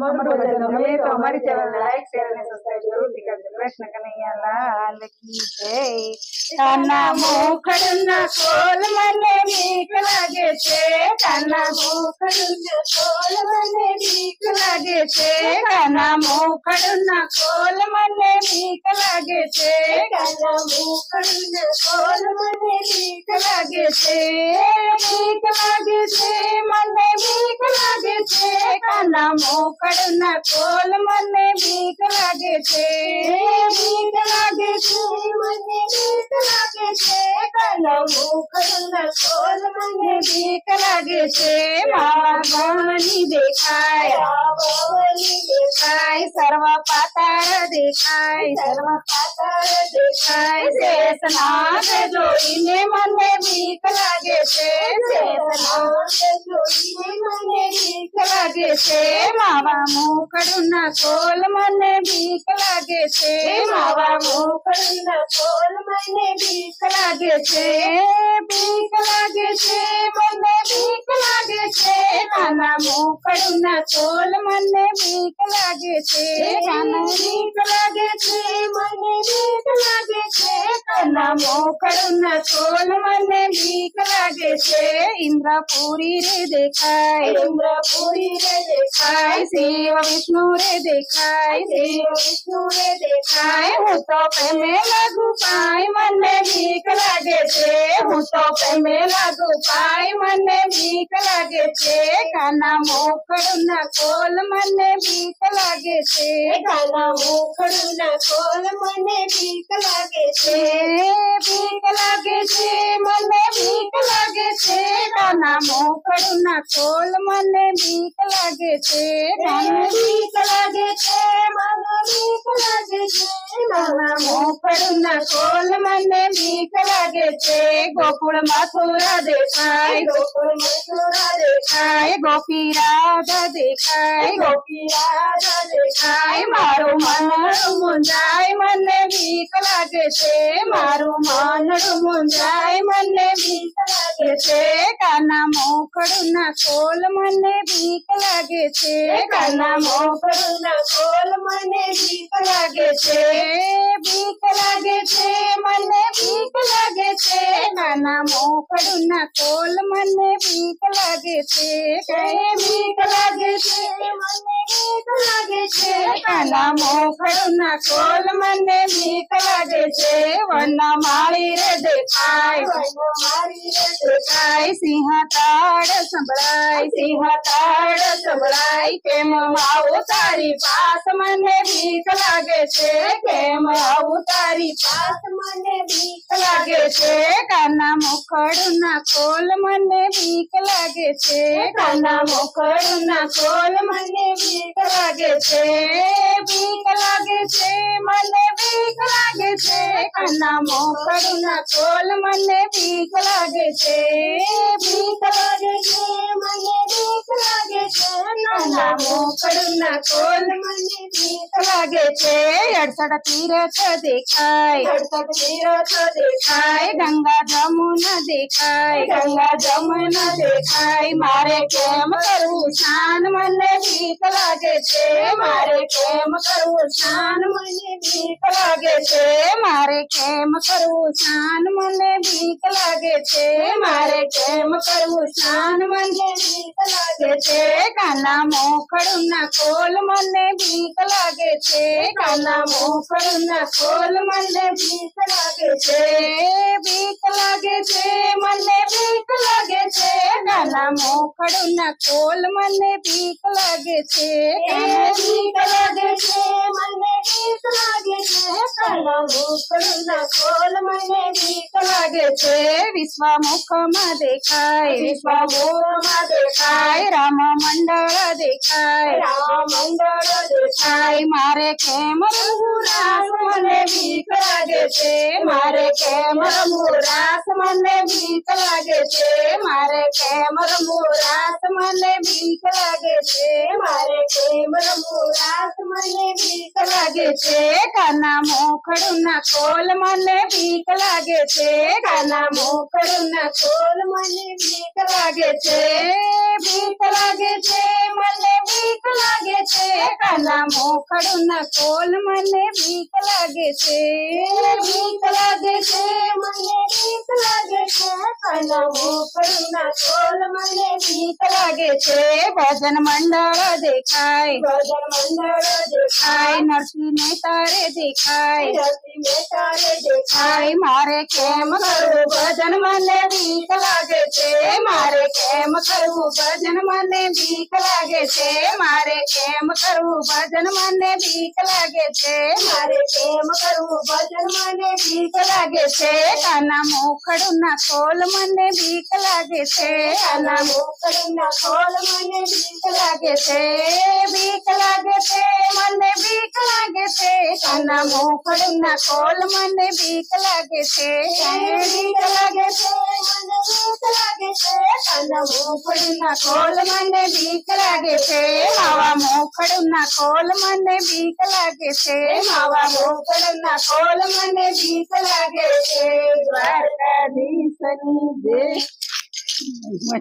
हमारे भजन गमे तो हमारी चैनल ने लाइक शेयर અને સબસ્ક્રાઇબ જરૂરથી કરજો। કૃષ્ણ કનૈયા લાલ કી જય। કાના મોખડના કોલ મને બીક લાગે છે, કાના મોખડના કોલ મને બીક લાગે છે, કાના મોખડના કોલ મને બીક લાગે છે, કાના મોખડના કોલ મને બીક લાગે છે, બીક લાગે છે મને બીક લાગે છે, કાના મોખડના કોલ મને બીક લાગે છે, બીક લાગે છે મને બીક લાગે છે, કાના મોખડના કોલ મને બીક લાગે છે। બાવલી દેખાય, બાવલી દેખાય, સર્વ પાતાળ દેખાય, સર્વ પાતાળ દેખાય, શેષનાગ જોઈને મને બીક લાગે છે, શેષનાગ જોઈને મને બીક લાગે છે, માવા મોખડના કોલ મને બીક લાગે છે, માવા મોખડના કોલ મને બીક લાગે છે, બીક લાગે છે મને બીક લાગે છે, કાના મોખડના કોલ મને બીક લાગે છે, કાના બીક લાગે છે મને બીક લાગે છે, કાના મોખડના કોલ મને બીક લાગે છે। ઇન્દ્રપુરી રે દેખાય, ઇન્દ્રપુરી રે દેખાય, શિવ વિષ્ણુ રે દેખાય, શિવ વિષ્ણુ રે દેખાય, હું તો પ્રેમે લાગુ પાય મને બીક લાગે છે, હું તો પ્રેમે લાગુ પાય મને બીક લાગે છે, કાના મોખડના કોલ મને બીક લાગે છે, કાના મોખડના કોલ મને બીક લાગે છે, બીક લાગે છે મને બીક લાગે છે, કાના મોખડના કોલ મને બીક લાગે છે, કાના બીક લાગે છે મને બીક લાગે છે, કાના મોખડના કોલ મને બીક લાગે છે। ગોકુળ મથુરા દેખાય, ગોકુળ મથુરા દેખાય, ગોપી રાધા દેખાય, ગોપી રાધા દેખાય, મારું મનડું મુંજાય મને બીક લાગે છે, મારું મનડું મુંજાય મને બીક લાગે છે, કાના મોખડના કોલ મને બીક લાગે છે, કાના મોખડના કોલ મને બીક લાગે છે, બીક લાગે છે મને બીક લાગે છે, કાના મોખડના કોલ મને બીક લાગે છે, બીક લાગે છે મને બીક લાગે છે, કાના મોખડના કોલ મને બીક લાગે છે। વનમાળી રે દેખાય, વનમાળી રે દેખાય, સિંહ તાળ સંભળાય, સિંહ તાળ સંભળાય, કેમ આવું તારી પાસ મને બીક લાગે છે, કેમ આવું તારી પાસ મને બીક લાગે છે, કાના મોખડના કોલ મને બીક લાગે છે, કાના મોખડના કોલ મને બીક લાગે છે, બીક લાગે છે મને બીક લાગે છે, કાના મોખડના કોલ મને બીક લાગે છે, બીક લાગે છે મને બીક લાગે છે, કાના મોખડના કોલ મને બીક લાગે છે। 68 તીરથ દેખાય, 68 તીરથ દેખાય, ગંગા જમુના દેખાય, ગંગા જમુના દેખાય, મારે કેમ કરવું સ્નાન મને બીક લાગે છે, મારે કેમ કરવું સ્નાન મને બીક લાગે છે, મારે કેમ કરવું સ્નાન મને બીક લાગે છે, મારે કેમ કરવું સ્નાન મને બીક લાગે છે, કાના મોખડના કોલ મને બીક લાગે છે, કાના મોખડના કોલ મને બીક લાગે છે, બીક લાગે છે મને બીક લાગે છે, કાના મોખડના કોલ મને બીક લાગે છે, બીક લાગે છે મને બીક લાગે છે, કાના મોખડના કોલ મને બીક લાગે છે। વિશ્વમુખમાં દેખાય, વિશ્વમુખમાં દેખાય, રામ મંડળ દેખાય, રામ મંડળ દેખાય, મારે કેમ રમવું રાસ મને બીક લાગે છે, મારે કેમ રમવું રાસ મને બીક લાગે છે, મારે કેમ રમવું રાસ મને બીક લાગે છે, મારે કેમ રમવું રાસ મને બીક લાગે છે, કાના મોખડના કોલ મને બીક લાગે છે, કાના મોખડના કોલ મને બીક લાગે છે, બીક લાગે છે મને બીક લાગે છે, કાના મોખડના કોલ મને બીક લાગે છે બીક લાગે છે મને બીક લાગે છે કાના મોખડના કોલ મને બીક લાગે છે ભજન મંડળ દેખાય ભજન મંડળ દેખાય નરસિંહને તારે દેખાય રસીને તારે દેખાય મારે કેમ કરવું ભજન મને બીક લાગે છે મારે કેમ કરવું ભજન મને બીક લાગે છે મારે કેમ કરવું ભજન મને બીક લાગે છે મારે કેમ કરવું ભજન મને બીક લાગે છે કાના મોખડના કોલ મને બીક લાગે છે કાના મોખડના કોલ મને બીક લાગે છે બીક લાગે છે મને બીક લાગે છે કાના મોખડના કોલ મને બીક લાગે છે બીક લાગે છે મને બીક લાગે છે કાના મોખડના કોલ મને બીક લાગે છે માવા મોખડના કોલ મને બીક લાગે છે માવા મોખડના કોલ મને બીક લાગે છે દ્વારકાધીશની જય